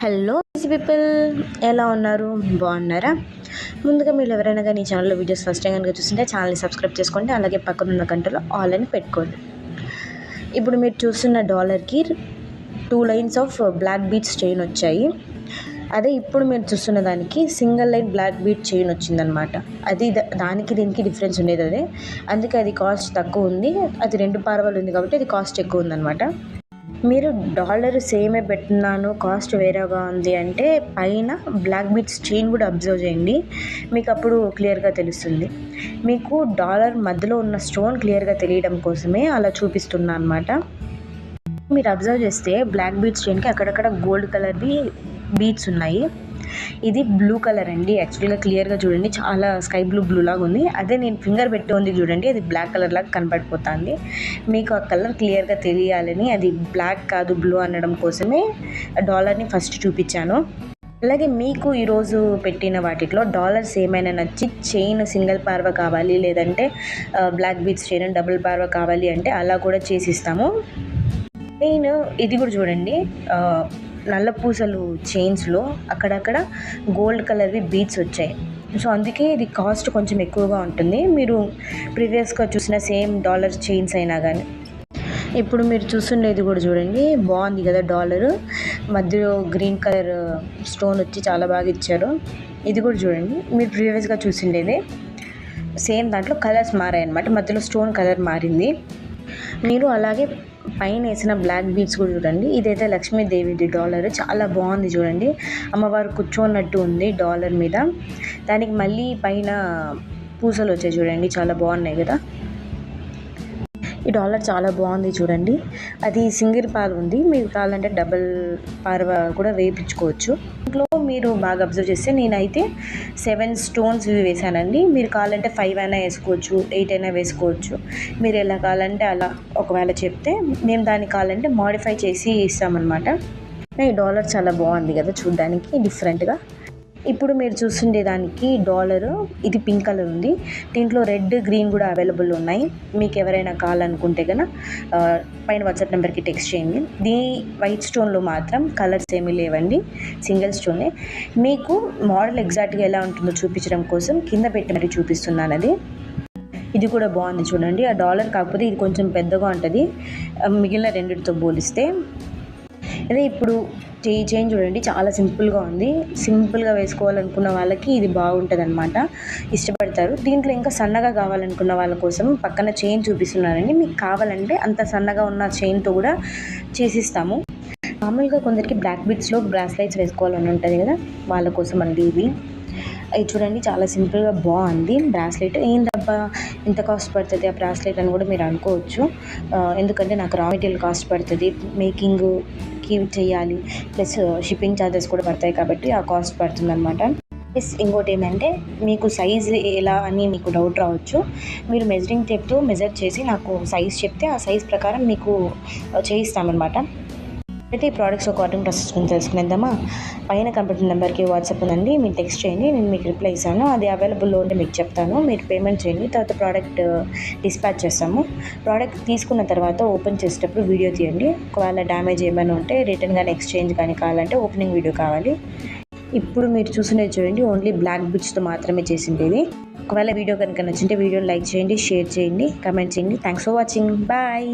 Hello easy people, ఎలా ఉన్నారు? బాగున్నారా? ముందుగా మీరు ఎవరైనా కానీ ఈ ఛానల్లో వీడియోస్ ఫస్ట్ టైం కనుక చూస్తుంటే ఛానల్ని సబ్స్క్రైబ్ చేసుకోండి. అలాగే పక్కనున్న గంటలో ఆల్ అని పెట్టుకోండి. ఇప్పుడు మీరు చూస్తున్న డాలర్కి 2 lines of black beats chain వచ్చాయి. అదే ఇప్పుడు మీరు చూస్తున్న దానికి single line black beat chain వచ్చిందనమాట. అది దానికి దీనికి డిఫరెన్స్ ఉండేది అదే, అందుకే అది కాస్ట్ తక్కువ ఉంది. అది 2 పార్వలు ఉంది కాబట్టి అది కాస్ట్ ఎక్కువ ఉందన్నమాట. మీరు డాలర్ సేమే పెట్టినాను, కాస్ట్ వేరేగా ఉంది అంటే పైన బ్లాక్ బీట్స్ చైన్ కూడా అబ్జర్వ్ చేయండి, మీకు అప్పుడు క్లియర్గా తెలుస్తుంది. మీకు డాలర్ మధ్యలో ఉన్న స్టోన్ క్లియర్గా తెలియడం కోసమే అలా చూపిస్తున్నా అనమాట. మీరు అబ్జర్వ్ చేస్తే బ్లాక్ బీట్స్ చైన్కి అక్కడక్కడ గోల్డ్ కలర్వి బీట్స్ ఉన్నాయి. ఇది బ్లూ కలర్ అండి. యాక్చువల్గా క్లియర్గా చూడండి, చాలా స్కై బ్లూ లాగా ఉంది. అదే నేను ఫింగర్ పెట్టి ఉంది చూడండి, అది బ్లాక్ కలర్ లాగా కనపడిపోతుంది. మీకు ఆ కలర్ క్లియర్గా తెలియాలని అది బ్లాక్ కాదు బ్లూ అనడం కోసమే డాలర్ని ఫస్ట్ చూపించాను. అలాగే మీకు ఈరోజు పెట్టిన వాటిలో డాలర్స్ ఏమైనా నచ్చి చైన్ సింగిల్ పార్వ కావాలి, లేదంటే black beats chain double parvo కావాలి అంటే అలా కూడా చేసిస్తాము. నేను ఇది కూడా చూడండి, నల్ల పూసలు చైన్స్లో అక్కడక్కడ గోల్డ్ కలర్వి బీట్స్ వచ్చాయి. సో అందుకే ఇది కాస్ట్ కొంచెం ఎక్కువగా ఉంటుంది. మీరు ప్రీవియస్గా చూసిన సేమ్ డాలర్ చైన్స్ అయినా కానీ. ఇప్పుడు మీరు చూస్తుండేది కూడా చూడండి, బాగుంది కదా డాలరు, మధ్యలో గ్రీన్ కలర్ స్టోన్ వచ్చి చాలా బాగా ఇచ్చారు. ఇది కూడా చూడండి, మీరు ప్రీవియస్గా చూసిండేది సేమ్, దాంట్లో కలర్స్ మారాయి అన్నమాట, మధ్యలో స్టోన్ కలర్ మారింది. మీరు అలాగే పైన వేసిన బ్లాక్ బీడ్స్ కూడా చూడండి. ఇదైతే లక్ష్మీదేవిది డాలర్, చాలా బాగుంది చూడండి, అమ్మవారు కూర్చోన్నట్టు ఉంది డాలర్ మీద. దానికి మళ్ళీ పైన పూసలు వచ్చాయి చూడండి, చాలా బాగున్నాయి కదా. ఈ డాలర్ చాలా బాగుంది చూడండి. అది సింగిల్ పార్వ ఉంది, మీరు కావాలంటే డబుల్ పార్వ కూడా వేయించుకోవచ్చు. ఇంట్లో మీరు బాగా అబ్జర్వ్ చేస్తే నేనైతే 7 స్టోన్స్ వేసానండి. మీరు కావాలంటే 5 అయినా వేసుకోవచ్చు, 8 అయినా వేసుకోవచ్చు. మీరు ఎలా కావాలంటే అలా ఒకవేళ చెప్తే మేము దాన్ని కావాలంటే మాడిఫై చేసి ఇస్తామన్నమాట. ఈ డాలర్ చాలా బాగుంది కదా చూడడానికి, డిఫరెంట్గా. ఇప్పుడు మీరు చూస్తుండే దానికి డాలరు ఇది పింక్ కలర్ ఉంది, దీంట్లో రెడ్ గ్రీన్ కూడా అవైలబుల్ ఉన్నాయి. మీకు ఎవరైనా కావాలనుకుంటే కనుక పైన వాట్సాప్ నెంబర్కి టెక్స్ట్ చేయండి. దీని వైట్ స్టోన్లో మాత్రం కలర్స్ ఏమీ లేవండి, సింగిల్ స్టోనే. మీకు మోడల్ ఎగ్జాక్ట్గా ఎలా ఉంటుందో చూపించడం కోసం కింద పెట్టి మరీ చూపిస్తున్నాను. అది ఇది కూడా బాగుంది చూడండి. ఆ డాలర్ కాకపోతే ఇది కొంచెం పెద్దగా ఉంటుంది మిగిలిన రెండిటితో పోలిస్తే. అదే ఇప్పుడు చైన్ చూడండి, చాలా సింపుల్గా ఉంది. సింపుల్గా వేసుకోవాలనుకున్న వాళ్ళకి ఇది బాగుంటుంది అనమాట, ఇష్టపడతారు. దీంట్లో ఇంకా సన్నగా కావాలనుకున్న వాళ్ళ కోసం పక్కన చైన్ చూపిస్తున్నానండి. మీకు కావాలంటే అంత సన్నగా ఉన్న చైన్తో కూడా చేసిస్తాము. మామూలుగా కొందరికి బ్లాక్ బీట్స్లో బ్రాస్లైట్స్ వేసుకోవాలని ఉంటుంది కదా, వాళ్ళ కోసం అండి ఇవి. ఇది చూడండి, చాలా సింపుల్గా బాగుంది బ్రాస్లెట్. ఏంటబ్బా ఇంత కాస్ట్ పడుతుంది ఆ బ్రాస్లెట్ అని కూడా మీరు అనుకోవచ్చు. ఎందుకంటే నాకు రా మెటీరియల్ కాస్ట్ పడుతుంది, మేకింగ్కి చేయాలి, ప్లస్ షిప్పింగ్ ఛార్జెస్ కూడా పడతాయి కాబట్టి ఆ కాస్ట్ పడుతుంది అనమాట. ప్లస్ ఇంకోటి ఏంటంటే మీకు సైజ్ ఎలా అని మీకు డౌట్ రావచ్చు. మీరు మెజరింగ్ టేప్తో మెజర్ చేసి నాకు సైజ్ చెప్తే ఆ సైజ్ ప్రకారం మీకు చేయిస్తామన్నమాట. అయితే ఈ ప్రోడక్ట్స్ ఒక ఆర్డరింగ్ ప్రాసెస్ గురించి తెలుసుకునేద్దామా. పైన కంప్యూటర్ నెంబర్కి వాట్సాప్ ఉందండి, మీరు టెక్స్ట్ చేయండి, నేను మీకు రిప్లై ఇస్తాను. అది అవైలబుల్లో ఉంటే మీకు చెప్తాను, మీరు పేమెంట్ చేయండి, తర్వాత ప్రోడక్ట్ డిస్పాచ్ చేస్తాము. ప్రోడక్ట్ తీసుకున్న తర్వాత ఓపెన్ చేసేటప్పుడు వీడియో తీయండి. ఒకవేళ డ్యామేజ్ ఏమైనా ఉంటే రిటర్న్ కానీ ఎక్స్చేంజ్ కానీ కావాలంటే ఓపెనింగ్ వీడియో కావాలి. ఇప్పుడు మీరు చూసినది చూడండి, ఓన్లీ బ్లాక్ బీట్స్తో మాత్రమే చేసిండేది. ఒకవేళ వీడియో కనుక నచ్చింటే వీడియోని లైక్ చేయండి, షేర్ చేయండి, కమెంట్ చేయండి. Thanks for watching, bye.